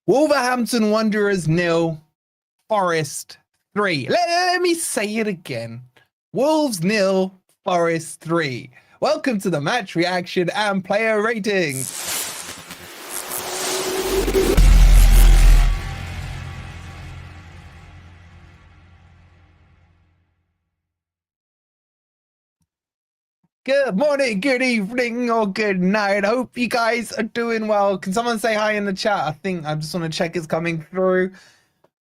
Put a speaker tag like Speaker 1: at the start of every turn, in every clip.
Speaker 1: Wolverhampton Wanderers 0, Forest 3. Let me say it again. Wolves 0, Forest 3. Welcome to the match reaction and player ratings. Good morning, good evening, or good night. I hope you guys are doing well. Can someone say hi in the chat? I just want to check it's coming through.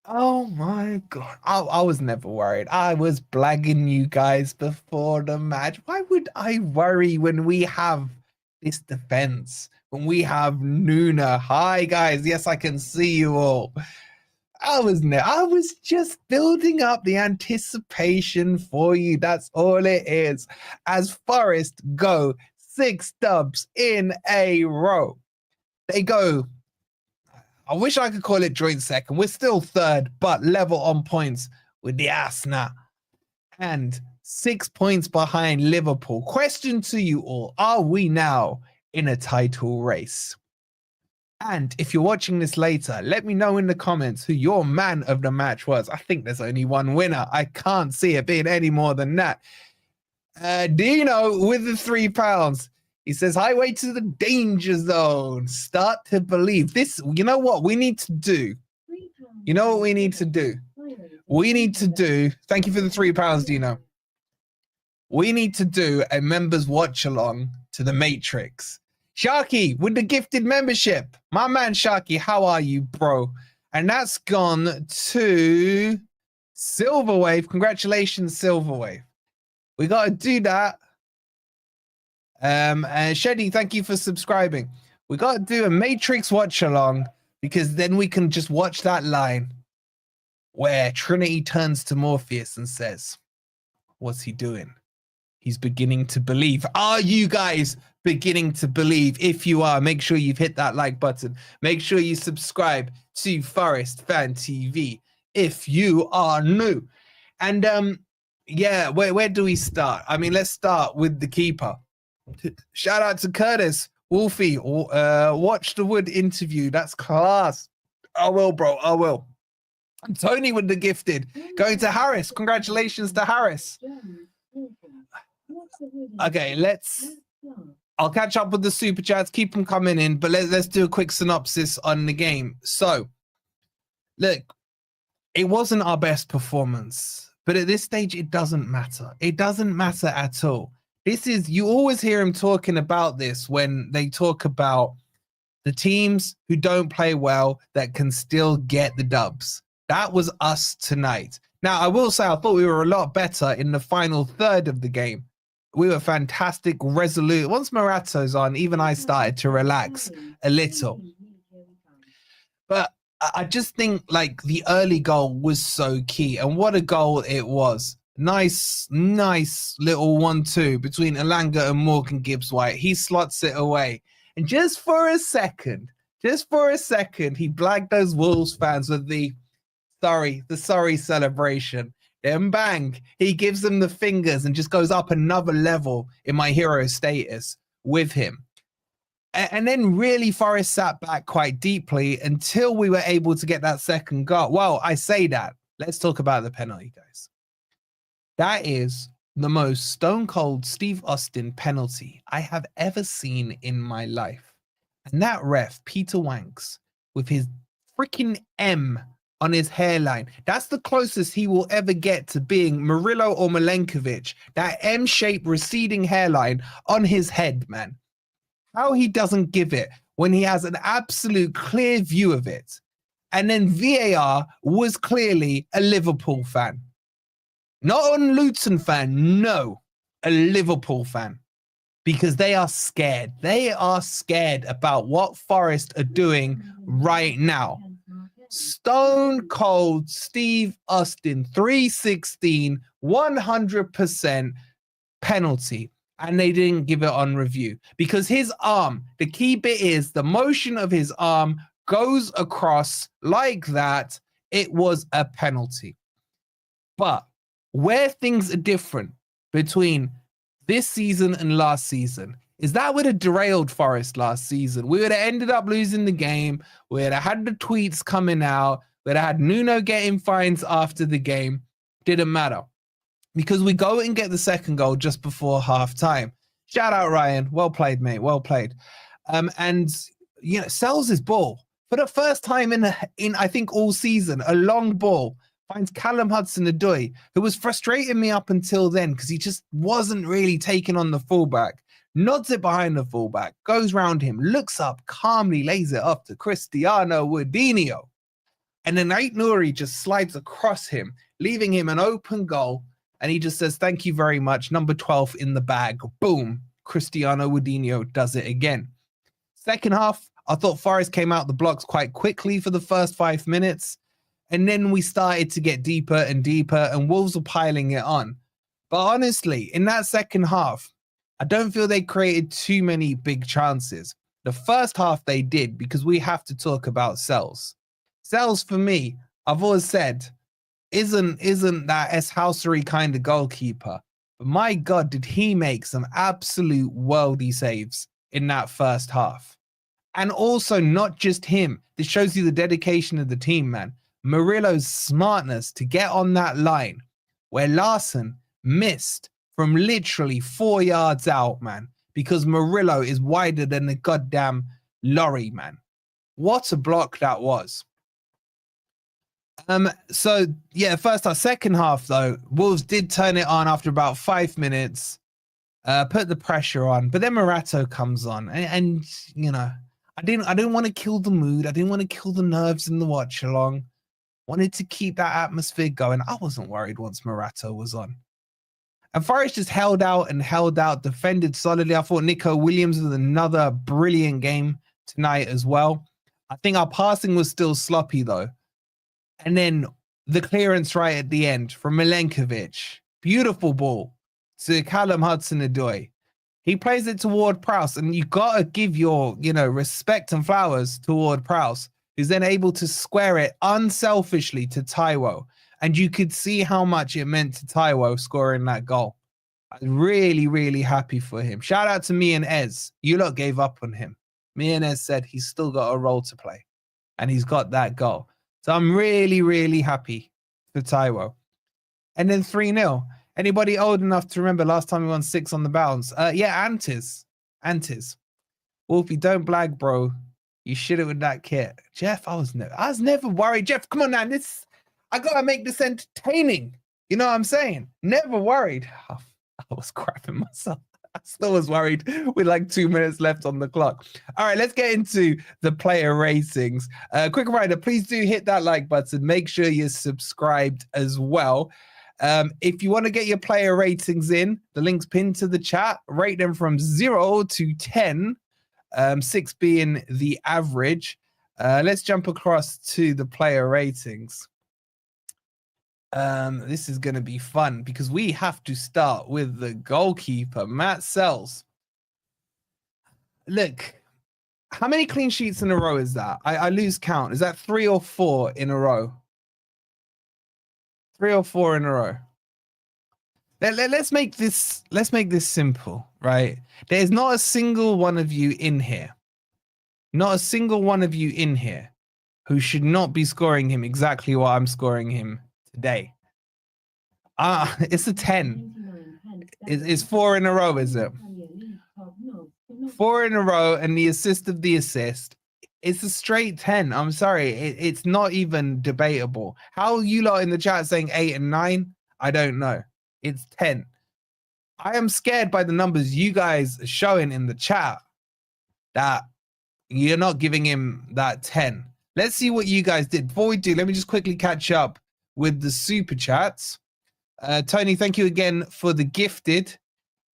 Speaker 1: Oh my God. I was never worried. I was blagging you guys before the match. Why would I worry when we have this defense? When we have Nuno. Hi guys. Yes, I can see you all. I was just building up the anticipation for you. That's all it is. As Forest go 6 dubs in a row. They go, I wish I could call it joint second. We're still third, but level on points with the Aina. And 6 points behind Liverpool. Question to you all, are we now in a title race? And if you're watching this later, let me know in the comments who your man of the match was. I think there's only one winner. I can't see it being any more than that. Dino with the £3. He says, highway to the danger zone. Start to believe. This, you know what we need to do? You know what we need to do? We need to do, thank you for the £3, Dino. We need to do a members watch along to The Matrix. Sharky with the gifted membership. My man Sharky, how are you, bro? And that's gone to Silverwave. Congratulations, Silverwave. We got to do that. And Sheddy, thank you for subscribing. We got to do a Matrix watch along because then we can just watch that line where Trinity turns to Morpheus and says, what's he doing? He's beginning to believe. Are you guys beginning to believe? If you are, make sure you've hit that like button. Make sure you subscribe to Forest Fan TV if you are new. And yeah, where do we start? I mean, let's start with the keeper. Shout out to Curtis. Wolfie, watch the Wood interview. That's class. I will, bro. I will. And Tony with the gifted. Going to Harris. Congratulations to Harris. Okay, I'll catch up with the super chats, keep them coming in, but let's do a quick synopsis on the game. So, look, it wasn't our best performance, but at this stage, it doesn't matter. It doesn't matter at all. You always hear him talking about this when they talk about the teams who don't play well that can still get the dubs. That was us tonight. Now, I will say I thought we were a lot better in the final third of the game. We were fantastic, resolute. Once Morato's on, even I started to relax a little. But I just think like the early goal was so key. And what a goal it was. Nice little 1-2 between Elanga and Morgan Gibbs-White. He slots it away. And just for a second, he blagged those Wolves fans with the sorry celebration. Then bang, he gives them the fingers and just goes up another level in my hero status with him. And then really Forest sat back quite deeply until we were able to get that second goal. Well, I say that. Let's talk about the penalty, guys. That is the most stone cold Steve Austin penalty I have ever seen in my life. And that ref, Peter Wanks, with his freaking M on his hairline. That's the closest he will ever get to being Murillo or Milenkovic. That M-shaped receding hairline on his head, man. How he doesn't give it when he has an absolute clear view of it. And then VAR was clearly a Liverpool fan. Not a Luton fan, no. A Liverpool fan. Because they are scared. They are scared about what Forest are doing right now. Stone cold Steve Austin, 316, 100% penalty. And they didn't give it on review because his arm, the key bit is the motion of his arm goes across like that. It was a penalty. But where things are different between this season and last season is that would have derailed Forest last season. We would have ended up losing the game. We would have had the tweets coming out. We would have had Nuno getting fines after the game. Didn't matter. Because we go and get the second goal just before half-time. Shout out, Ryan. Well played, mate. Well played. And, you know, sells his ball. For the first time in I think, all season, a long ball finds Callum Hudson-Odoi, who was frustrating me up until then because he just wasn't really taking on the fullback. Nods it behind the fullback, goes round him, looks up, calmly lays it up to Cristiano Ronaldo. And then Aina just slides across him, leaving him an open goal. And he just says, thank you very much. Number 12 in the bag. Boom. Cristiano Ronaldo does it again. Second half, I thought Forest came out the blocks quite quickly for the first 5 minutes. And then we started to get deeper and deeper, and Wolves were piling it on. But honestly, in that second half, I don't feel they created too many big chances. The first half they did, because we have to talk about Sells. Sells, for me, I've always said, isn't that S-Housery kind of goalkeeper. But my God, did he make some absolute worldy saves in that first half. And also, not just him. This shows you the dedication of the team, man. Murillo's smartness to get on that line where Larson missed from literally 4 yards out, man, because Murillo is wider than the goddamn lorry, man. What a block that was. So yeah, first half. Second half though, Wolves did turn it on after about 5 minutes, put the pressure on, but then Morato comes on, and you know, I didn't want to kill the mood. I didn't want to kill the nerves in the watch along. Wanted to keep that atmosphere going. I wasn't worried once Morato was on. And Forest just held out and held out, defended solidly. I thought Nico Williams was another brilliant game tonight as well. I think our passing was still sloppy though. And then the clearance right at the end from Milenkovic. Beautiful ball to Callum Hudson-Odoi. He plays it toward Prowse, and you got to give your, respect and flowers toward Prowse, who's then able to square it unselfishly to Taiwo. And you could see how much it meant to Taiwo scoring that goal. I was really, really happy for him. Shout out to me and Ez. You lot gave up on him. Me and Ez said he's still got a role to play, and he's got that goal. So I'm really, really happy for Taiwo. And then 3-0. Anybody old enough to remember last time we won 6 on the bounce? Yeah, Antis. Wolfie, don't blag, bro. You should have with that kit. Jeff, I was never worried. Jeff, come on now. I gotta make this entertaining. You know what I'm saying? Never worried. I was crapping myself. I still was worried with like 2 minutes left on the clock. All right, let's get into the player ratings. Quick reminder, please do hit that like button. Make sure you're subscribed as well. If you want to get your player ratings in, the link's pinned to the chat. Rate them from 0 to 10, 6 being the average. Let's jump across to the player ratings. This is going to be fun because we have to start with the goalkeeper, Matt Sells. Look, how many clean sheets in a row is that? I lose count. Is that 3 or 4 in a row? 3 or 4 in a row. Let's make this simple, right? There's not a single one of you in here. Not a single one of you in here who should not be scoring him exactly what I'm scoring him today. It's a 10. It's 4 in a row, is it? 4 in a row, and the assist of the assist. It's a straight 10. I'm sorry. It's not even debatable. How you lot in the chat saying 8 and 9? I don't know. It's 10. I am scared by the numbers you guys are showing in the chat that you're not giving him that 10. Let's see what you guys did. Before we do, let me just quickly catch up with the super chats. Tony, thank you again for the gifted.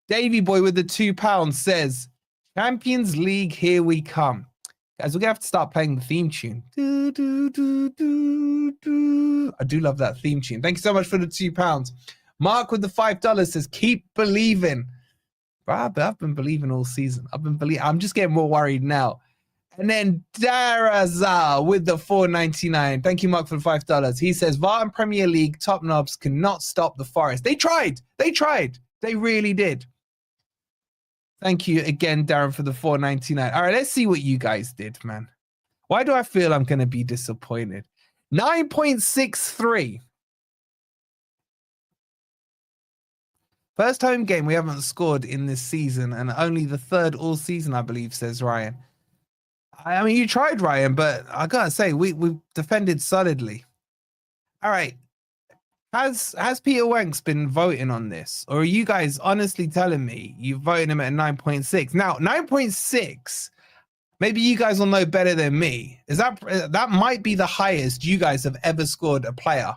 Speaker 1: Davy Boy with the £2 says, Champions League, here we come. Guys, we're going to have to start playing the theme tune. Do, do, do, do, do. I do love that theme tune. Thank you so much for the £2. Mark with the $5 says, keep believing. Bro, I've been believing all season. I'm just getting more worried now. And then Darazar with the $4.99. Thank you, Mark, for the $5. He says, VAR and Premier League top knobs cannot stop the Forest. They tried. They really did. Thank you again, Darren, for the $4.99. All right, let's see what you guys did, man. Why do I feel I'm going to be disappointed? 9.63. First home game we haven't scored in this season, and only the third all season, I believe, says Ryan. I mean, you tried, Ryan, but I gotta say, we've defended solidly. All right. Has Peter Wanks been voting on this? Or are you guys honestly telling me you voted him at 9.6? Now, 9.6, maybe you guys will know better than me. That might be the highest you guys have ever scored a player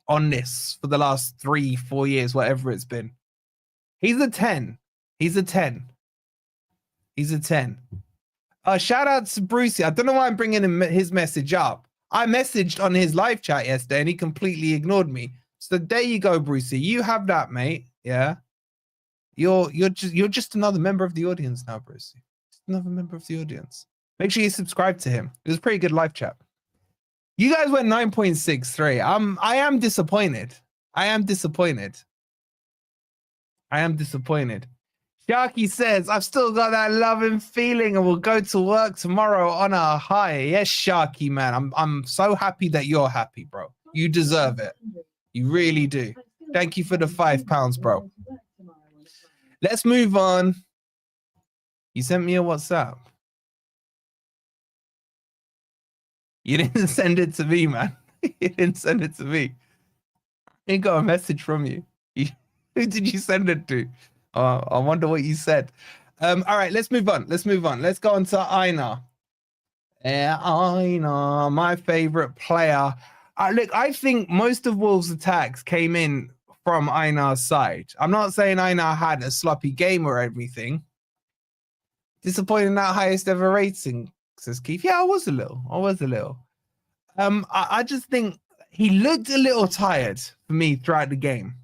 Speaker 1: on this for the last 3-4 years, whatever it's been. He's a 10. He's a 10. He's a 10. Shout out to Brucey. I don't know why I'm bringing his message up. I messaged on his live chat yesterday and he completely ignored me. So there you go, Brucey. You have that, mate. Yeah. You're just another member of the audience now, Brucey. Just another member of the audience. Make sure you subscribe to him. It was a pretty good live chat. You guys went 9.63. I am disappointed. I am disappointed. I am disappointed. Sharky says, I've still got that loving feeling and we'll go to work tomorrow on a high. Yes, Sharky, man. I'm so happy that you're happy, bro. You deserve it. You really do. Thank you for the £5, bro. Let's move on. You sent me a WhatsApp. You didn't send it to me, man. You didn't send it to me. I got a message from you. Who did you send it to? I wonder what you said. All right, let's move on. Let's move on. Let's go on to Aina. Aina, my favorite player. Look, I think most of Wolves' attacks came in from Aina's side. I'm not saying Aina had a sloppy game or everything. Disappointing that highest ever rating, says Keith. Yeah, I was a little. I just think he looked a little tired for me throughout the game.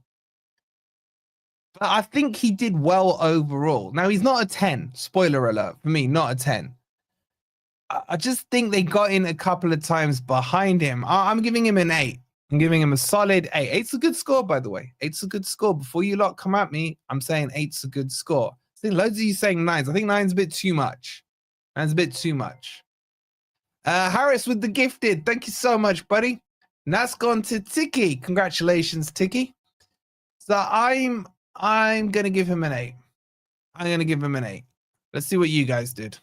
Speaker 1: But I think he did well overall. Now, he's not a 10. Spoiler alert. For me, not a 10. I just think they got in a couple of times behind him. I'm giving him an 8. I'm giving him a solid 8. 8's a good score, by the way. 8's a good score. Before you lot come at me, I'm saying 8's a good score. I think loads of you saying 9s. I think 9's a bit too much. 9's a bit too much. Harris with the gifted. Thank you so much, buddy. And that's gone to Tiki. Congratulations, Tiki. So I'm going to give him an 8. I'm going to give him an 8. Let's see what you guys did.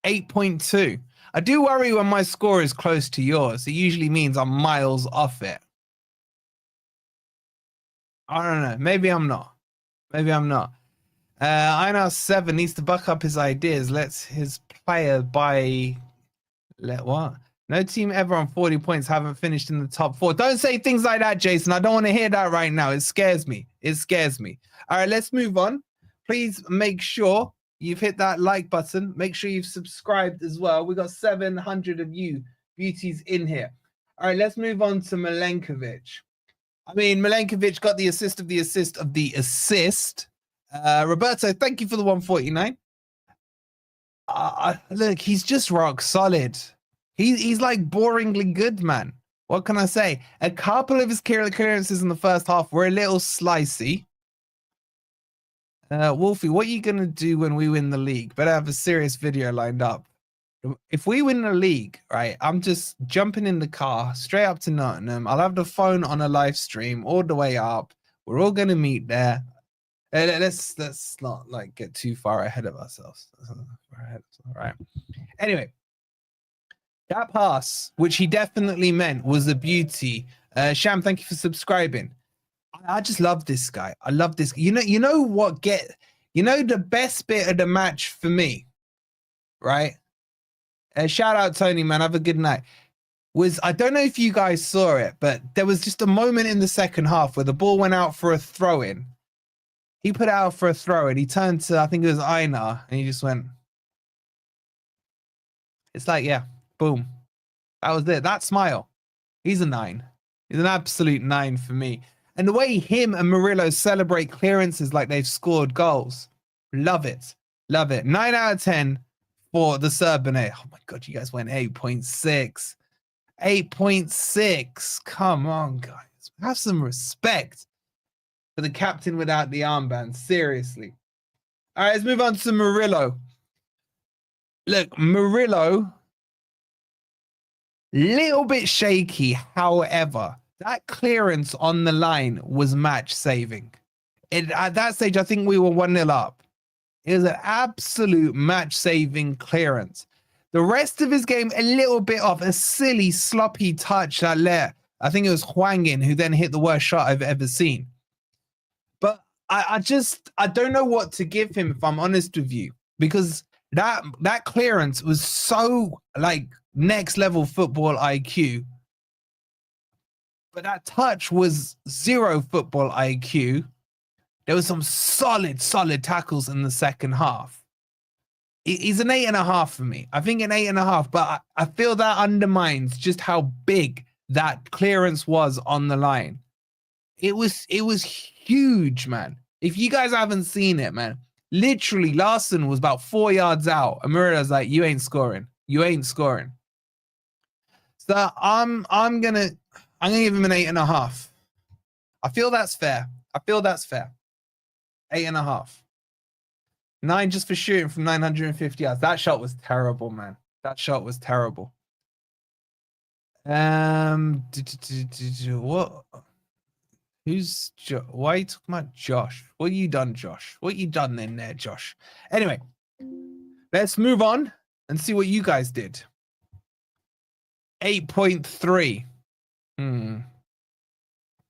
Speaker 1: 8.2. I do worry when my score is close to yours. It usually means I'm miles off it. I don't know. Maybe I'm not. Maybe I'm not. Aina 7 needs to buck up his ideas. Lets his player buy... Let what? No team ever on 40 points haven't finished in the top 4. Don't say things like that, Jason. I don't want to hear that right now. It scares me. It scares me. All right, let's move on. Please make sure you've hit that like button. Make sure you've subscribed as well. We got 700 of you beauties in here. All right, let's move on to Milenkovic. I mean, Milenkovic got the assist of the assist of the assist. Roberto, thank you for the 149. Look, he's just rock solid. He's like boringly good, man. What can I say? A couple of his clearances in the first half were a little slicey. Wolfie, what are you going to do when we win the league? Better have a serious video lined up. If we win the league, right, I'm just jumping in the car straight up to Nottingham. I'll have the phone on a live stream all the way up. We're all going to meet there. Let's not like get too far ahead of ourselves. All right. Anyway, that pass, which he definitely meant, was a beauty. Sham, thank you for subscribing. I just love this guy. I love this. You know what? The best bit of the match for me, right? Shout out Tony, man. Have a good night. I don't know if you guys saw it, but there was just a moment in the second half where the ball went out for a throw-in. He put it out for a throw-in. He turned to, I think it was Aina, and he just went. It's like, yeah, boom. That was it. That smile. He's a 9. He's an absolute 9 for me. And the way him and Murillo celebrate clearances like they've scored goals. Love it. Love it. 9 out of 10 for the Serbian. Oh my God, you guys went 8.6. 8.6. Come on, guys. Have some respect. for the captain without the armband. Seriously. All right, let's move on to Murillo. Look, Murillo, little bit shaky. However, that clearance on the line was match saving. At that stage, I think we were 1-0 up. It was an absolute match saving clearance. The rest of his game, a little bit off, a silly, sloppy touch that let, I think it was Hwang in, who then hit the worst shot I've ever seen. But I don't know what to give him, if I'm honest with you, because that clearance was so like next level football IQ. But that touch was zero football IQ. There was some solid tackles in the second half. He's an 8.5 for me. I think an 8.5, but I feel that undermines just how big that clearance was on the line. It was huge, man. If you guys haven't seen it, man, literally Larson was about 4 yards out. And Murillo's like, you ain't scoring. You ain't scoring. So I'm gonna give him an 8.5. I feel that's fair. 8.5. 9 just for shooting from 950 yards. That shot was terrible, man. That shot was terrible. What? Who's why are you talking about Josh? What you done, Josh? What you done in there, Josh? Anyway, let's move on and see what you guys did. 8.3.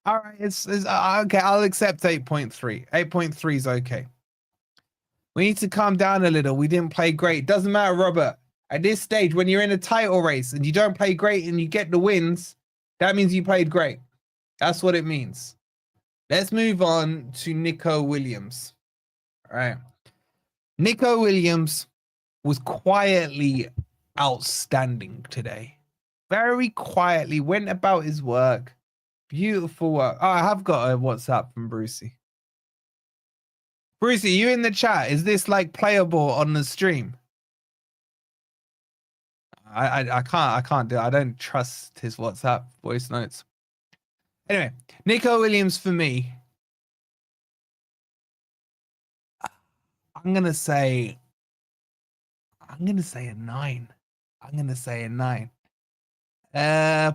Speaker 1: All right, it's okay. I'll accept 8.3. 8.3 is okay. We need to calm down a little. We didn't play great. Doesn't matter, Robert. At this stage, when you're in a title race and you don't play great and you get the wins, that means you played great. That's what it means. Let's move on to Nico Williams. All right. Nico Williams was quietly outstanding today. Very quietly went about his work. Beautiful work. Oh, I have got a WhatsApp from Brucey. Brucey, you in the chat? Is this like playable on the stream? I can't do it. I don't trust his WhatsApp voice notes. Anyway, Nico Williams for me. I'm gonna say a 9. I'm gonna say a 9.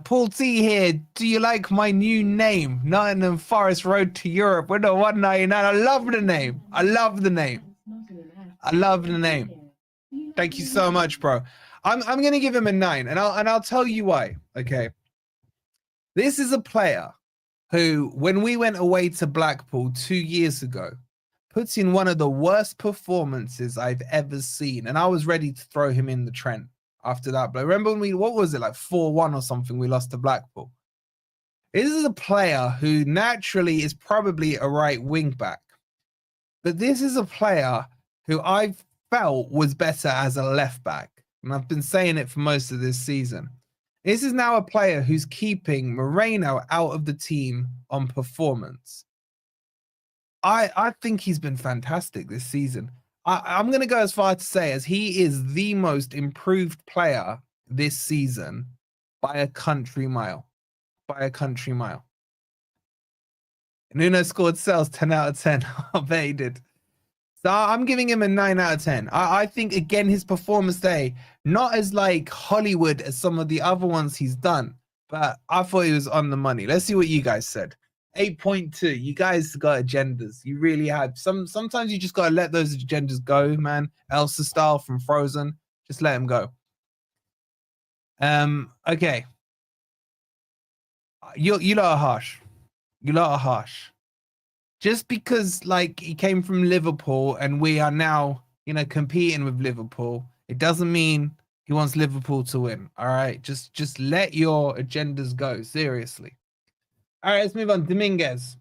Speaker 1: Paul T here. Do you like my new name? Nottingham Forest Road to Europe. We're not 199. I love the name. I love the name. I love the name. Thank you so much, bro. I'm gonna give him a 9, and I'll tell you why. Okay. This is a player who, when we went away to Blackpool 2 years ago, puts in one of the worst performances I've ever seen, and I was ready to throw him in the Trent after that. But remember when what was it, like 4-1 or something, we lost to Blackpool? This is a player who naturally is probably a right wing back, but this is a player who I felt was better as a left back, and I've been saying it for most of this season. This is now a player who's keeping Moreno out of the team on performance. I think he's been fantastic this season. I'm going to go as far to say as he is the most improved player this season by a country mile. By a country mile. Nuno scored cells 10 out of 10. I bet he did. So I'm giving him a 9 out of 10. I think, again, his performance today, not as like Hollywood as some of the other ones he's done, but I thought he was on the money. Let's see what you guys said. 8.2. You guys got agendas. You really had. Sometimes you just got to let those agendas go, man. Elsa style from Frozen. Just let them go. Okay. You lot are harsh. You lot are harsh. Just because, like, he came from Liverpool and we are now, competing with Liverpool, it doesn't mean he wants Liverpool to win. All right? Just let your agendas go. Seriously. All right, let's move on. Dominguez.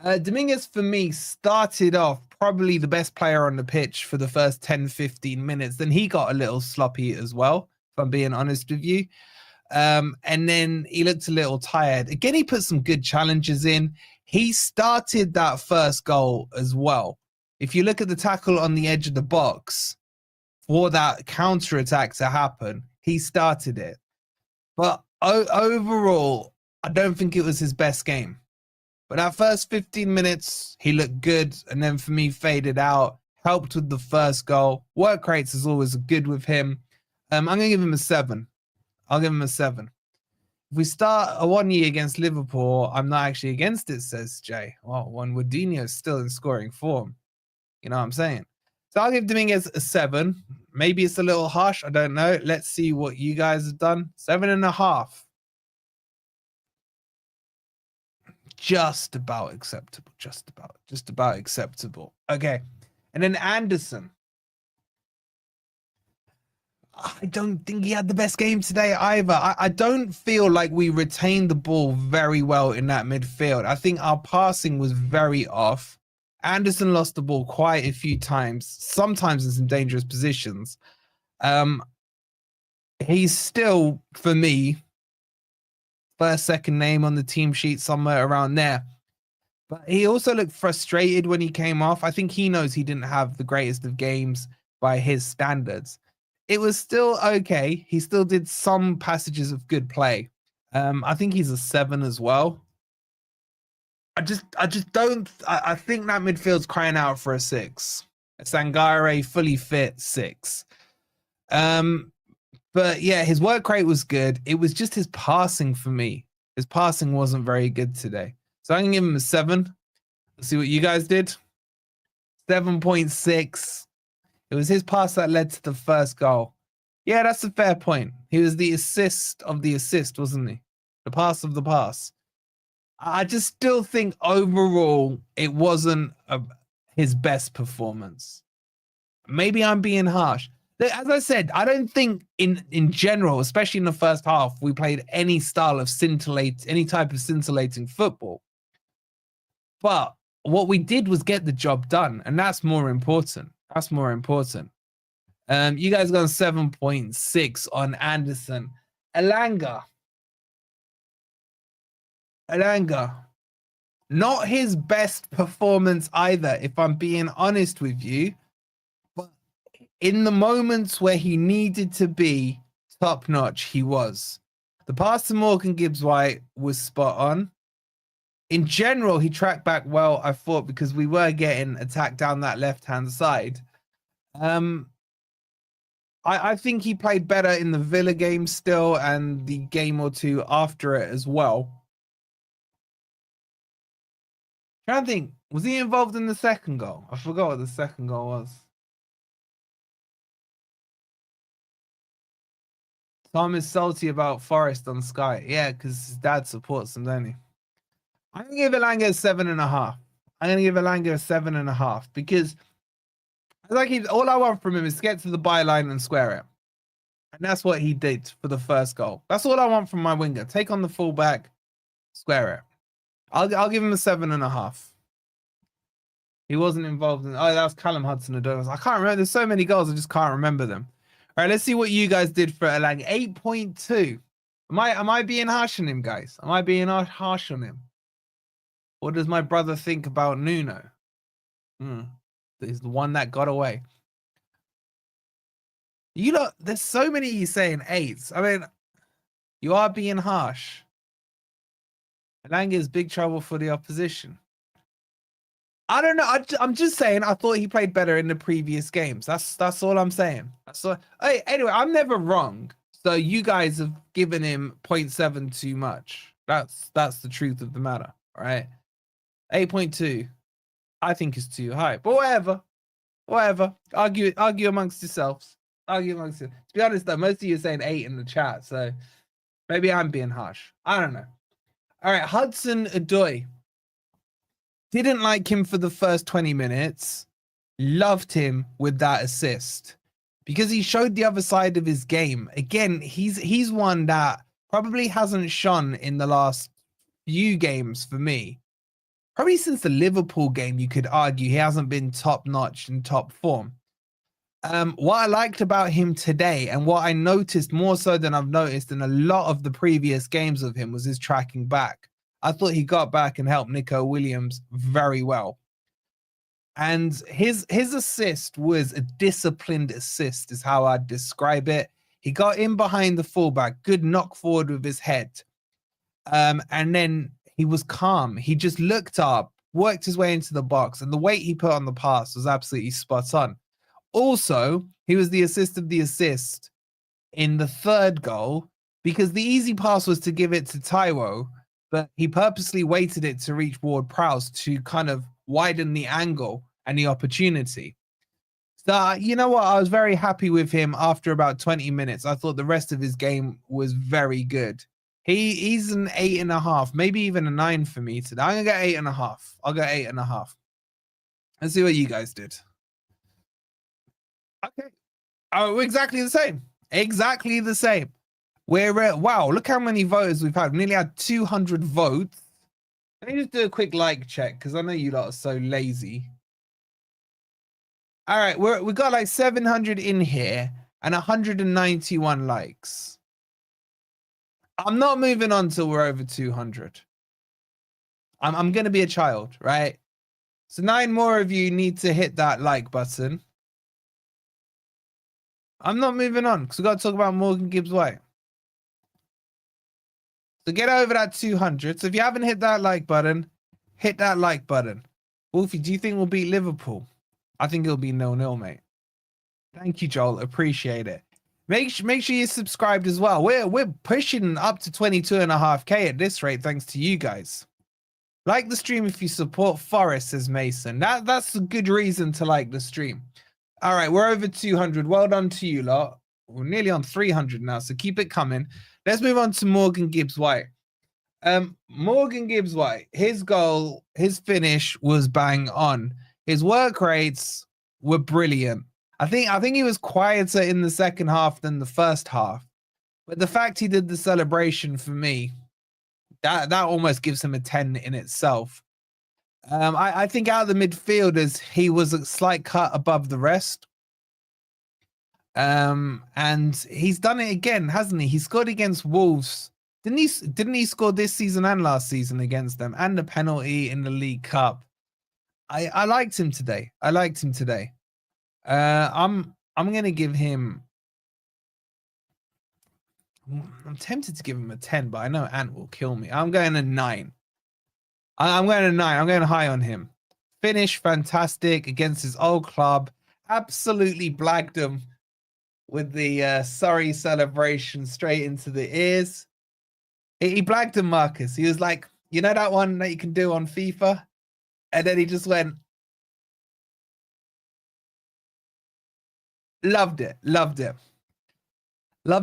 Speaker 1: Dominguez, for me, started off probably the best player on the pitch for the first 10, 15 minutes. Then he got a little sloppy as well, if I'm being honest with you. And then he looked a little tired. Again, he put some good challenges in. He started that first goal as well. If you look at the tackle on the edge of the box for that counter-attack to happen, he started it. But overall, I don't think it was his best game. But that first 15 minutes, he looked good. And then for me, faded out. Helped with the first goal. Work rates is always good with him. I'm going to give him a 7. I'll give him a 7. If we start a 1 year against Liverpool, I'm not actually against it, says Jay. Well, when Wardinho's still in scoring form. You know what I'm saying? So I'll give Dominguez a 7. Maybe it's a little harsh. I don't know. Let's see what you guys have done. 7.5. Just about acceptable. Just about acceptable. Okay. And then Anderson. I don't think he had the best game today either. I don't feel like we retained the ball very well in that midfield. I think our passing was very off. Anderson lost the ball quite a few times, sometimes in some dangerous positions. He's still, for me, first, second name on the team sheet, somewhere around there. But he also looked frustrated when he came off. I think he knows he didn't have the greatest of games by his standards. It was still okay. He still did some passages of good play. I think he's a 7 as well. I just don't. I think that midfield's crying out for a 6. Sangare fully fit 6. But yeah, his work rate was good. It was just his passing for me. His passing wasn't very good today. So I'm gonna give him a 7. Let's see what you guys did. 7.6. It was his pass that led to the first goal. Yeah, that's a fair point. He was the assist of the assist, wasn't he? The pass of the pass. I just still think overall it wasn't his best performance. Maybe I'm being harsh. As I said, I don't think in general, especially in the first half, we played any style of any type of scintillating football. But what we did was get the job done, and that's more important. That's more important. You guys got 7.6 on Anderson. Elanga. Not his best performance either, if I'm being honest with you. But in the moments where he needed to be top notch, he was. The pass to Morgan Gibbs-White was spot on. In general, he tracked back well, I thought, because we were getting attacked down that left-hand side. I think he played better in the Villa game still, and the game or two after it as well. I'm trying to think, was he involved in the second goal? I forgot what the second goal was. Tom is salty about Forest on Sky. Yeah, because his dad supports him, doesn't he? I'm going to give Elanga a 7.5. I'm going to give Elanga a 7.5 because all I want from him is to get to the byline and square it. And that's what he did for the first goal. That's all I want from my winger. Take on the fullback, square it. I'll give him a 7.5. He wasn't involved in. Oh, that was Callum Hudson-Odoi. I can't remember. There's so many goals, I just can't remember them. All right, let's see what you guys did for Elanga. 8.2. Am I being harsh on him, guys? Am I being harsh on him? What does my brother think about Nuno? He's the one that got away. You lot, there's so many of you saying 8s. I mean, you are being harsh. Elanga is big trouble for the opposition. I don't know. I'm just saying. I thought he played better in the previous games. That's all I'm saying. That's all. Hey, anyway, I'm never wrong. So you guys have given him 0.7 too much. That's the truth of the matter. All right. 8.2, I think is too high. But whatever. Argue amongst yourselves. To be honest, though, most of you are saying 8 in the chat. So maybe I'm being harsh. I don't know. All right, Hudson-Odoi. Didn't like him for the first 20 minutes. Loved him with that assist because he showed the other side of his game. Again, he's one that probably hasn't shone in the last few games for me. Probably since the Liverpool game, you could argue he hasn't been top-notch in top form. What I liked about him today, and what I noticed more so than I've noticed in a lot of the previous games of him, was his tracking back. I thought he got back and helped Nico Williams very well. And his assist was a disciplined assist, is how I'd describe it. He got in behind the fullback, good knock forward with his head. And then he was calm. He just looked up, worked his way into the box, and the weight he put on the pass was absolutely spot on. Also, he was the assist of the assist in the third goal because the easy pass was to give it to Taiwo, but he purposely waited it to reach Ward-Prowse to kind of widen the angle and the opportunity. So, you know what? I was very happy with him after about 20 minutes. I thought the rest of his game was very good. He's an 8.5, maybe even a 9 for me today. I'm going to get 8.5. I'll go 8.5. Let's see what you guys did. Okay. Oh, exactly the same. Exactly the same. We're at, wow, look how many voters we've had. We nearly had 200 votes. Let me just do a quick like check because I know you lot are so lazy. All right, we got like 700 in here and 191 likes. I'm not moving on till we're over 200. I'm going to be a child, right? So 9 more of you need to hit that like button. I'm not moving on because we've got to talk about Morgan Gibbs-White. So get over that 200. So if you haven't hit that like button, hit that like button. Wolfie, do you think we'll beat Liverpool? I think it'll be 0-0, mate. Thank you, Joel. Appreciate it. Make sure you're subscribed as well. We're pushing up to 22.5K at this rate, thanks to you guys. Like the stream if you support Forest, says Mason. That's a good reason to like the stream. All right, we're over 200. Well done to you lot. We're nearly on 300 now, so keep it coming. Let's move on to Morgan Gibbs-White. Morgan Gibbs-White, his goal, his finish was bang on. His work rates were brilliant. I think he was quieter in the second half than the first half. But the fact he did the celebration for me, that almost gives him a 10 in itself. I think out of the midfielders, he was a slight cut above the rest. And he's done it again, hasn't he? He scored against Wolves. Didn't he score this season and last season against them, and a penalty in the League Cup? I liked him today. I'm gonna give him. I'm tempted to give him a 10, but I know Ant will kill me. I'm going a 9. I'm going a 9. I'm going high on him. Finish fantastic against his old club. Absolutely blagged him with the Surrey celebration straight into the ears. He blagged him, Marcus. He was like, you know that one that you can do on FIFA? And then he just went, loved it. Loved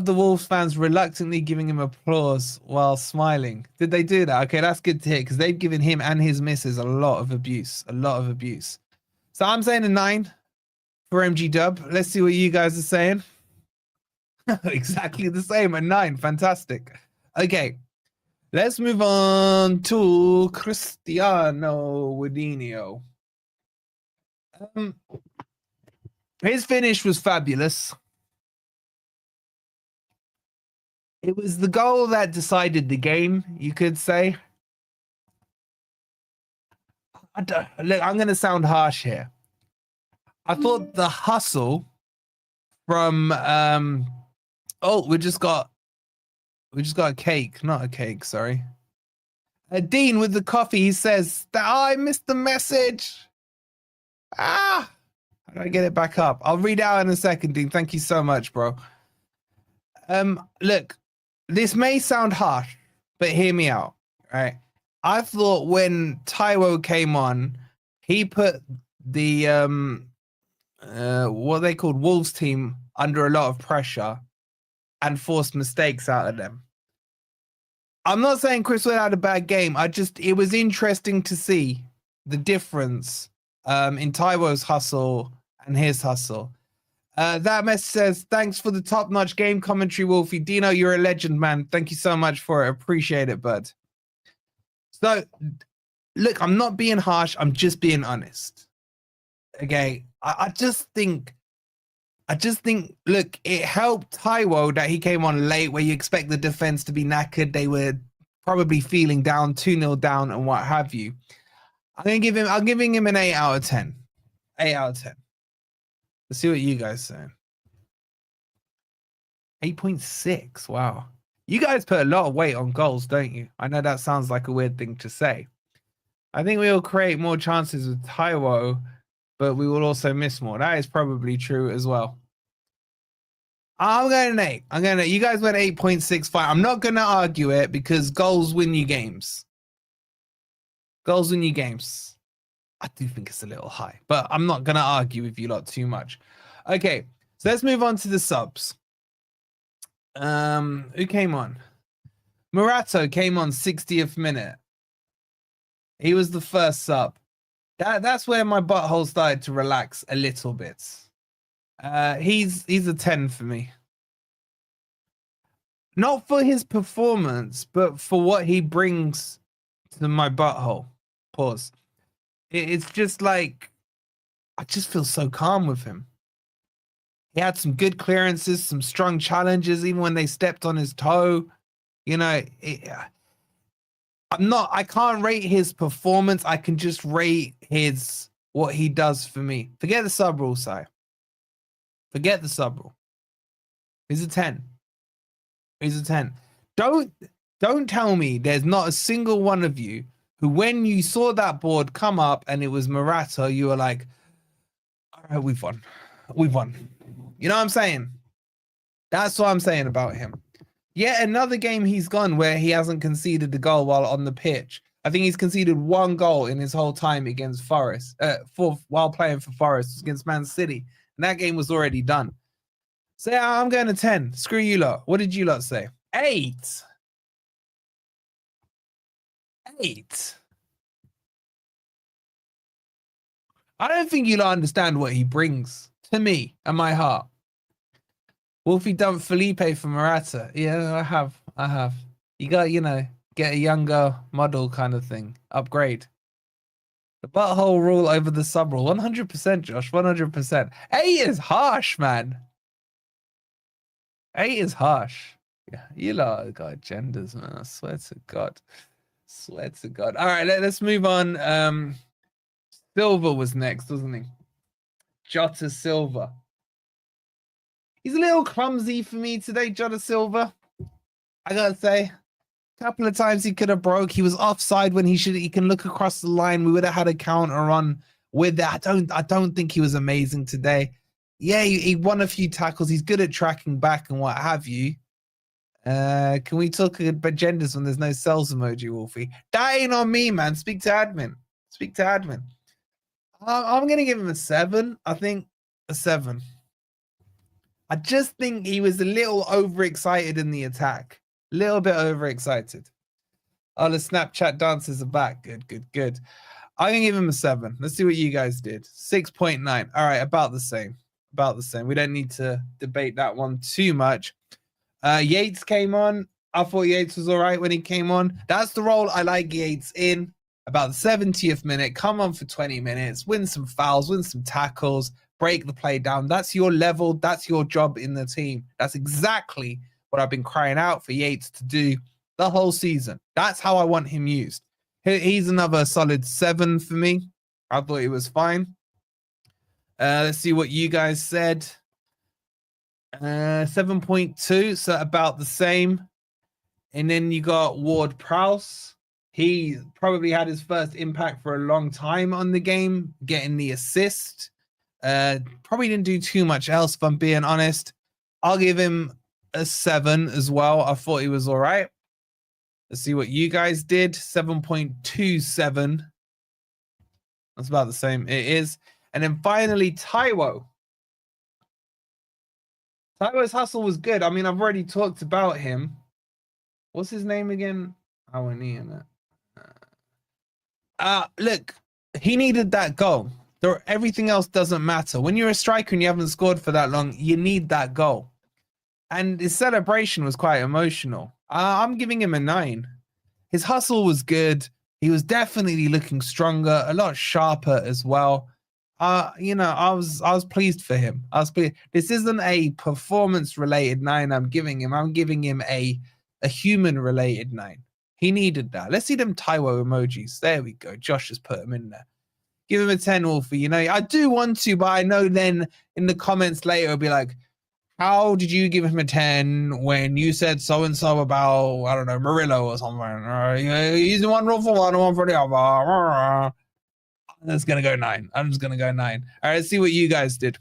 Speaker 1: the Wolves fans reluctantly giving him applause while smiling. Did they do that? Okay, that's good to hear because they've given him and his missus a lot of abuse. So I'm saying a 9 for MG Dub. Let's see what you guys are saying. Exactly the same, a 9. Fantastic. Okay, let's move on to Cristiano Wadinho. His finish was fabulous. It was the goal that decided the game, you could say. Look, I'm going to sound harsh here. I thought the hustle from we just got a cake, not a cake, sorry. Dean with the coffee, he says that I missed the message. How do I get it back up? I'll read it out in a second, Dean. Thank you so much, bro. Look, this may sound harsh, but hear me out, right? I thought when Taiwo came on, he put the what they called Wolves team under a lot of pressure and forced mistakes out of them. I'm not saying Chris Wood had a bad game. It was interesting to see the difference in Taiwo's hustle and his hustle. That message says, thanks for the top-notch game commentary, Wolfie. Dino, you're a legend, man. Thank you so much for it. Appreciate it, bud. So, look, I'm not being harsh. I'm just being honest. Okay? I just think, look, it helped Taiwo that he came on late where you expect the defense to be knackered. They were probably feeling down, 2-0 down and what have you. I'm giving him an 8 out of 10. 8 out of 10. Let's see what you guys say. 8.6. Wow. You guys put a lot of weight on goals, don't you? I know that sounds like a weird thing to say. I think we will create more chances with Taiwo, but we will also miss more. That is probably true as well. I'm going an 8. You guys went 8.65. I'm not going to argue it because goals win you games. Goals win you games. I do think it's a little high, but I'm not going to argue with you lot too much. Okay, so let's move on to the subs. Who came on? Murato came on 60th minute. He was the first sub. That's where my butthole started to relax a little bit. He's a 10 for me. Not for his performance, but for what he brings to my butthole. Pause. It's just like, I just feel so calm with him. He had some good clearances, some strong challenges, even when they stepped on his toe. You know, I can't rate his performance. I can just rate what he does for me. Forget the sub rule, Si. Forget the sub rule. He's a 10. He's a 10. Don't tell me there's not a single one of you who, when you saw that board come up and it was Murata, you were like, all right, we've won. We've won. You know what I'm saying? That's what I'm saying about him. Yet another game he's gone where he hasn't conceded the goal while on the pitch. I think he's conceded 1 goal in his whole time against Forest, while playing for Forest against Man City. And that game was already done. So yeah, I'm going to 10. Screw you lot. What did you lot say? 8. 8. I don't think you lot understand what he brings to me and my heart. Wolfie dumped Felipe for Murata. Yeah, I have. You got, get a younger model kind of thing. Upgrade. The butthole rule over the sub rule. 100%, Josh. 100%. 8 is harsh, man. 8 is harsh. Yeah, you lot got agendas, man. I swear to God. Swear to God. All right, let's move on. Silva was next, wasn't he? Jota Silva. He's a little clumsy for me today, Jota Silva. I gotta say, a couple of times he could have broke. He was offside when he can look across the line. We would have had a counter on with that. I don't think he was amazing today. Yeah, he won a few tackles. He's good at tracking back and what have you. Can we talk about genders when there's no cells emoji, Wolfie? That ain't on me, man. Speak to admin. Speak to admin. I'm gonna give him a 7. I think a 7. I just think he was a little overexcited in the attack. A little bit overexcited. Oh, the Snapchat dancers are back. Good. I'm going to give him a 7. Let's see what you guys did. 6.9. All right, about the same. About the same. We don't need to debate that one too much. Yates came on. I thought Yates was all right when he came on. That's the role I like Yates in. About the 70th minute, come on for 20 minutes, win some fouls, win some tackles, break the play down. That's your level. That's your job in the team. That's exactly what I've been crying out for Yates to do the whole season. That's how I want him used. He's another solid 7 for me. I thought he was fine. Let's see what you guys said. 7.2, so about the same. And then you got Ward Prowse. He probably had his first impact for a long time on the game, getting the assist. Probably didn't do too much else, if I'm being honest. I'll give him a 7 as well. I thought he was all right. Let's see what you guys did. 7.27. That's about the same. It is. And then finally, Taiwo. Taiwo's hustle was good. I mean, I've already talked about him. What's his name again? I won't need it. Look, he needed that goal. Everything else doesn't matter. When you're a striker and you haven't scored for that long, you need that goal. And his celebration was quite emotional. I'm giving him a 9. His hustle was good. He was definitely looking stronger, a lot sharper as well. I was pleased for him. I was pleased. This isn't a performance-related 9 I'm giving him. I'm giving him a human-related 9. He needed that. Let's see them Taiwo emojis. There we go. Josh has put them in there. Give him a 10, Wolfie. I do want to, but I know then in the comments later it'll be like, how did you give him a 10 when you said so-and-so about, I don't know, Murillo or something? He's one rule for one and one for the other. I'm just going to go 9. I'm just going to go 9. All right, let's see what you guys did.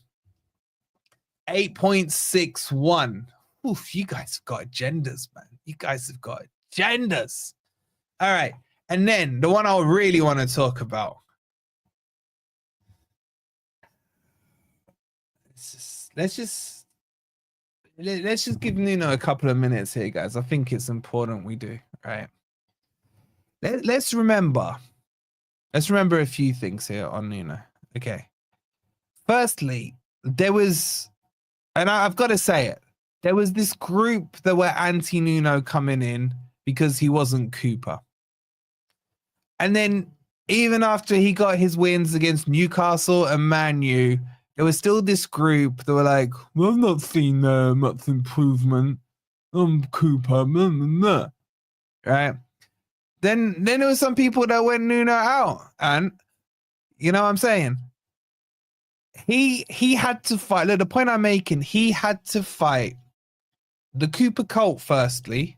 Speaker 1: 8.61. Oof, you guys have got agendas, man. You guys have got agendas. All right. And then the one I really want to talk about. Let's just give Nuno a couple of minutes here, guys. I think it's important we do, right? Let's remember a few things here on Nuno. Okay. Firstly, there was, and I've got to say it, there was this group that were anti-Nuno coming in because he wasn't Cooper. And then even after he got his wins against Newcastle and Man U, there was still this group that were like, well, I've not seen much improvement. Cooper, blah, blah, blah. Right? Then there was some people that went Nuno out. And you know what I'm saying? He had to fight. Look, the point I'm making, he had to fight the Cooper cult firstly.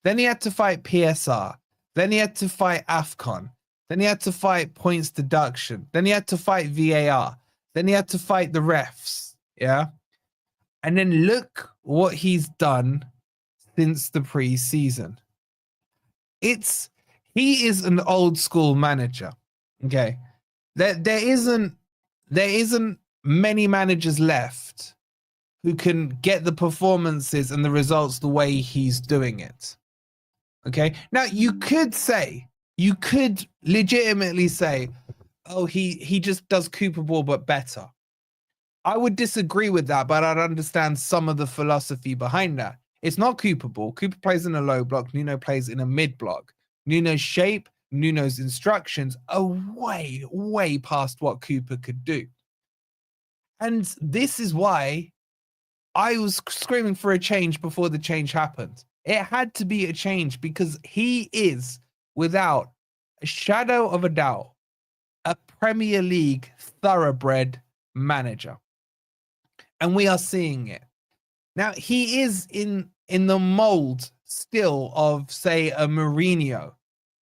Speaker 1: Then he had to fight PSR. Then he had to fight AFCON. Then he had to fight points deduction. Then he had to fight VAR. Then he had to fight the refs. Yeah. And then look what he's done since the pre-season. He is an old school manager. Okay. There isn't many managers left who can get the performances and the results the way he's doing it. Okay. Now you could legitimately say, oh, he just does Cooper ball, but better. I would disagree with that, but I'd understand some of the philosophy behind that. It's not Cooper ball. Cooper plays in a low block. Nuno plays in a mid block. Nuno's shape, Nuno's instructions are way, way past what Cooper could do. And this is why I was screaming for a change before the change happened. It had to be a change because he is, without a shadow of a doubt, a Premier League thoroughbred manager. And we are seeing it. Now, he is in the mold still of, say, a Mourinho,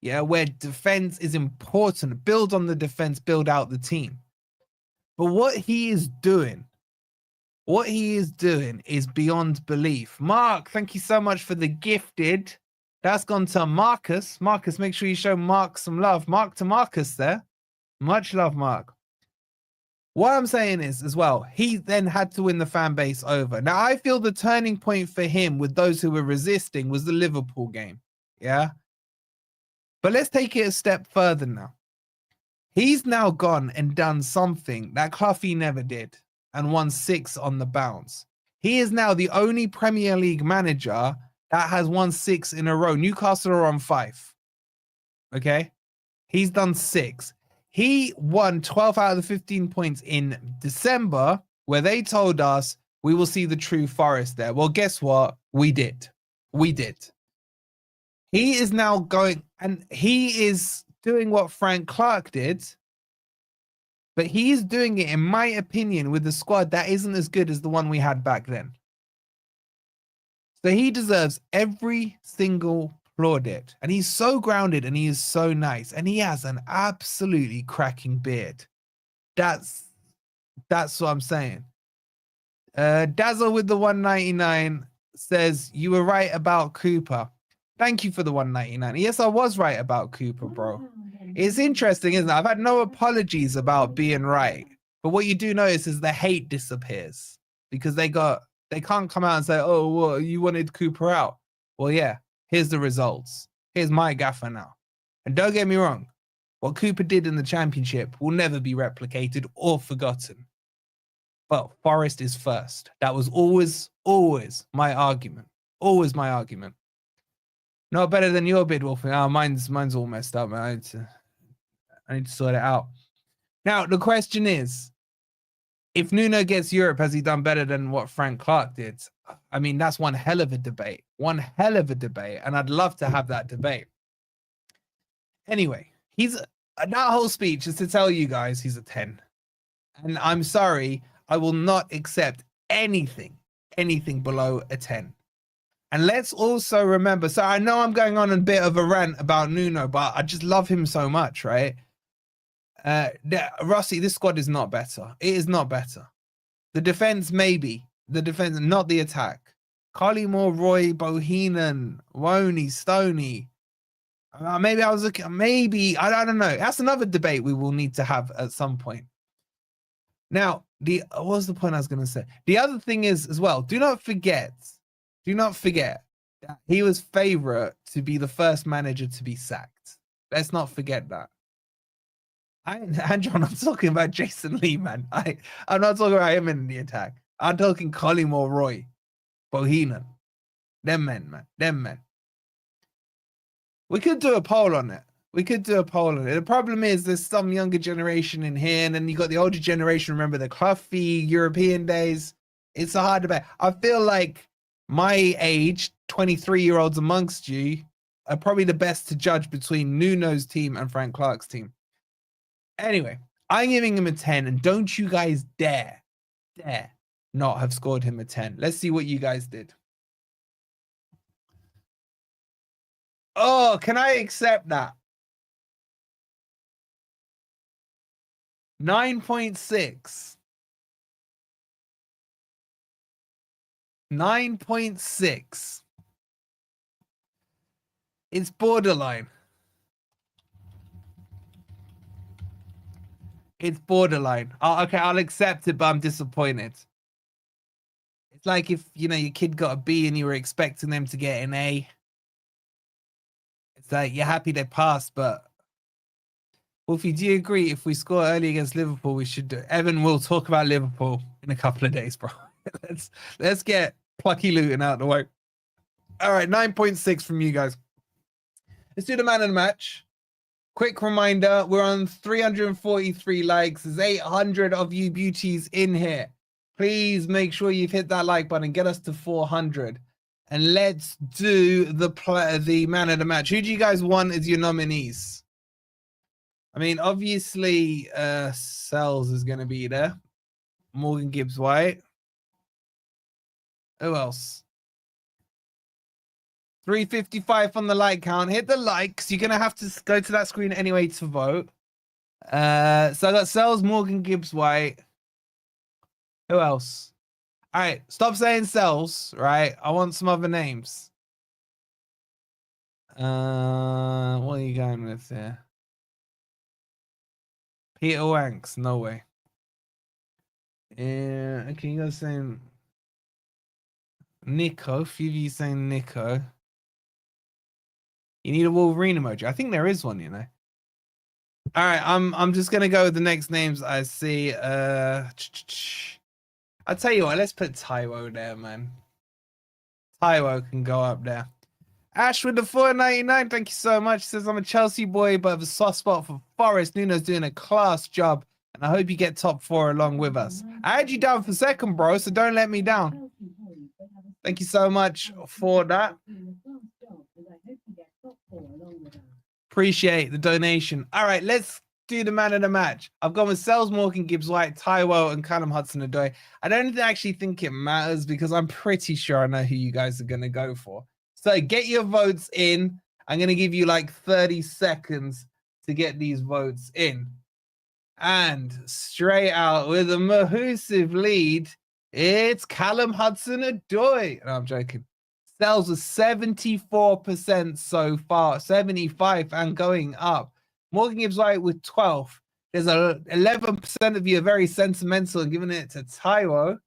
Speaker 1: yeah, where defense is important. Build on the defense, build out the team. But what he is doing is beyond belief. Mark, thank you so much for the gifted. That's gone to Marcus. Marcus, make sure you show Mark some love. Mark to Marcus there. Much love, Mark. What I'm saying is, as well, he then had to win the fan base over. Now, I feel the turning point for him with those who were resisting was the Liverpool game. Yeah. But let's take it a step further now. He's now gone and done something that Cloughy never did and won 6 on the bounce. He is now the only Premier League manager that has won 6 in a row. Newcastle are on 5. Okay. He's done 6. He won 12 out of the 15 points in December, where they told us we will see the true Forest there. Well, guess what? We did. We did. He is now going, and he is doing what Frank Clark did, but he's doing it, in my opinion, with a squad that isn't as good as the one we had back then. So he deserves every single plaudit, and he's so grounded and he is so nice, and he has an absolutely cracking beard. That's what I'm saying. Dazzle with the 199 says you were right about Cooper. Thank you for the 199. Yes, I was right about Cooper, bro. It's interesting, isn't it? I've had no apologies about being right, but what you do notice is the hate disappears because they can't come out and say, oh, well, you wanted Cooper out. Well, yeah. Here's the results. Here's my gaffer now. And don't get me wrong, what Cooper did in the championship will never be replicated or forgotten. But Forest is first. That was always my argument. Always my argument. Not better than your bid, Wolfie. Oh, mine's all messed up, man. I need to sort it out. Now, the question is, if Nuno gets Europe, has he done better than what Frank Clark did? I mean, that's one hell of a debate. One hell of a debate. And I'd love to have that debate. Anyway, that whole speech is to tell you guys he's a 10. And I'm sorry, I will not accept anything anything below a 10. And let's also remember, so I know I'm going on a bit of a rant about Nuno, but I just love him so much, right? Rossi, this squad is not better. It is not better. The defense, maybe. The defense, not the attack. Collymore, Roy, Bohinen, Woney, Stoney. Maybe I was looking, maybe, I don't know. That's another debate we will need to have at some point. Now, what was the point I was going to say? The other thing is, as well, do not forget that he was favorite to be the first manager to be sacked. Let's not forget that. Andrew, I'm not talking about Jason Lee, man. I'm not talking about him in the attack. I'm talking Collymore, Roy, Bohinen. Them men, man. Them men. We could do a poll on it. The problem is there's some younger generation in here, and then you got the older generation. Remember the Cluffy European days? It's a hard debate. I feel like my age, 23-year-olds amongst you, are probably the best to judge between Nuno's team and Frank Clark's team. Anyway, I'm giving him a 10, and don't you guys dare not have scored him a 10. Let's see what you guys did. Oh, can I accept that? 9.6. 9.6. It's borderline. It's borderline. Oh, okay, I'll accept it, but I'm disappointed. It's like if, you know, your kid got a B and you were expecting them to get an A. It's like you're happy they passed, but Wolfie, do you agree if we score early against Liverpool, we should do it? Evan will talk about Liverpool in a couple of days, bro. let's get Plucky Luton out of the way. All right, 9.6 from you guys. Let's do the man of the match. Quick reminder, we're on 343 likes. There's 800 of you beauties in here. Please make sure you've hit that like button. Get us to 400. And let's do the man of the match. Who do you guys want as your nominees? I mean, obviously, Sells is going to be there. Morgan Gibbs-White. Who else? 355 on the like count. Hit the likes. You're going to have to go to that screen anyway to vote. So I got Sells, Morgan Gibbs-White. Who else? All right, stop saying Sells, right? I want some other names. What are you going with here? Peter Wanks, no way. Yeah, okay, you guys saying Nico, few of you saying Nico. You need a Wolverine emoji. I think there is one, you know. All right, I'm just gonna go with the next names I see. I'll tell you what, let's put Taiwo there, man. Taiwo can go up there. Ash with the 4.99, thank you so much. Says I'm a Chelsea boy, but have a soft spot for Forest. Nuno's doing a class job, and I hope you get top 4 along with us. I had you down for second, bro, so don't let me down. Thank you so much for that. Appreciate the donation. All right, let's do the man of the match. I've gone with Sells, Morgan Gibbs-White, Taiwo, and Callum Hudson-Odoi. I don't actually think it matters because I'm pretty sure I know who you guys are going to go for. So get your votes in. I'm going to give you like 30 seconds to get these votes in. And straight out with a massive lead, it's Callum Hudson-Odoi. No, I'm joking. Sells was 74% so far, 75 and going up. Morgan Gibbs-White with 12. There's a 11% of you are very sentimental and giving it to Taiwo.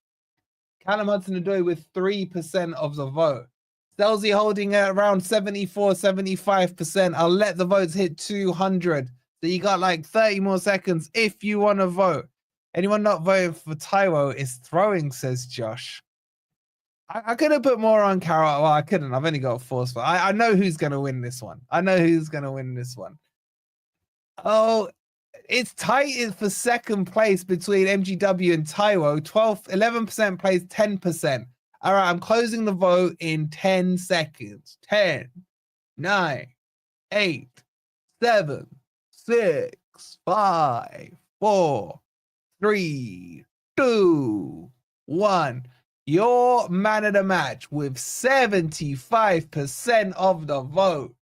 Speaker 1: Callum Hudson-Odoi with 3% of the vote. Selzy holding at around 74, 75%. I'll let the votes hit 200. So you got like 30 more seconds if you want to vote. Anyone not voting for Taiwo is throwing, says Josh. I could have put more on Carol. Well, I couldn't. I've only got a force. I know who's going to win this one. Oh, it's tight for second place between MGW and Taiwo. 11% plays 10%. All right, I'm closing the vote in 10 seconds. 10, 9, 8, 7, 6, 5, 4, 3, 2, 1. Your man of the match with 75% of the vote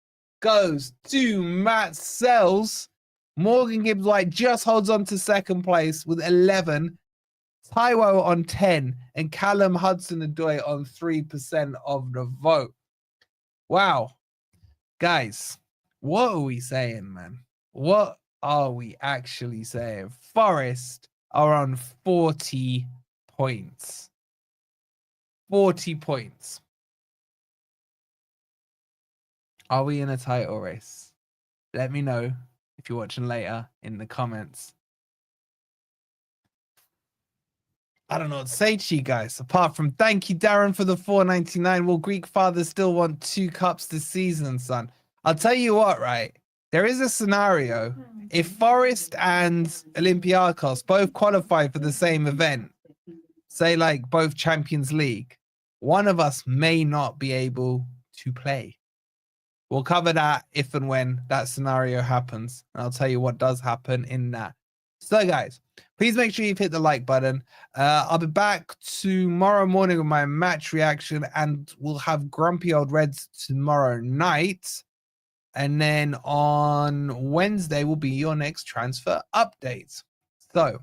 Speaker 1: goes to Matt Sells. Morgan Gibbs White just holds on to second place with 11. Taiwo on 10 and Callum Hudson-Odoi on 3% of the vote. Wow. Guys, what are we saying, man? What are we actually saying? Forest are on 40 points. 40 points. Are we in a title race? Let me know if you're watching later in the comments. I don't know what to say to you guys, apart from thank you, Darren, for the $4.99. Will Greek fathers still want 2 cups this season, son? I'll tell you what, right? There is a scenario. If Forest and Olympiacos both qualify for the same event, say like both Champions League, one of us may not be able to play. We'll cover that if and when that scenario happens. And I'll tell you what does happen in that. So, guys, please make sure you've hit the like button. I'll be back tomorrow morning with my match reaction, and we'll have Grumpy Old Reds tomorrow night. And then on Wednesday will be your next transfer update. So,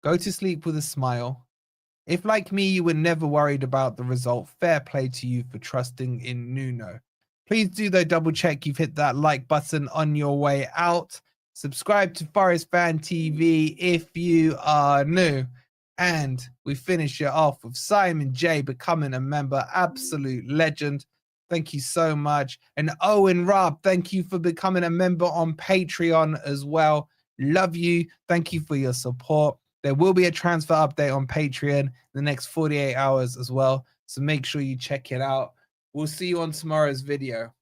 Speaker 1: go to sleep with a smile. If, like me, you were never worried about the result, fair play to you for trusting in Nuno. Please do, though, double check you've hit that like button on your way out. Subscribe to Forest Fan TV if you are new. And we finish it off with Simon J becoming a member. Absolute legend. Thank you so much. And Owen Rob, thank you for becoming a member on Patreon as well. Love you. Thank you for your support. There will be a transfer update on Patreon in the next 48 hours as well. So make sure you check it out. We'll see you on tomorrow's video.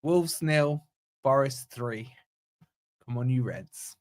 Speaker 1: Wolves 0, Forest 3. Come on, you Reds.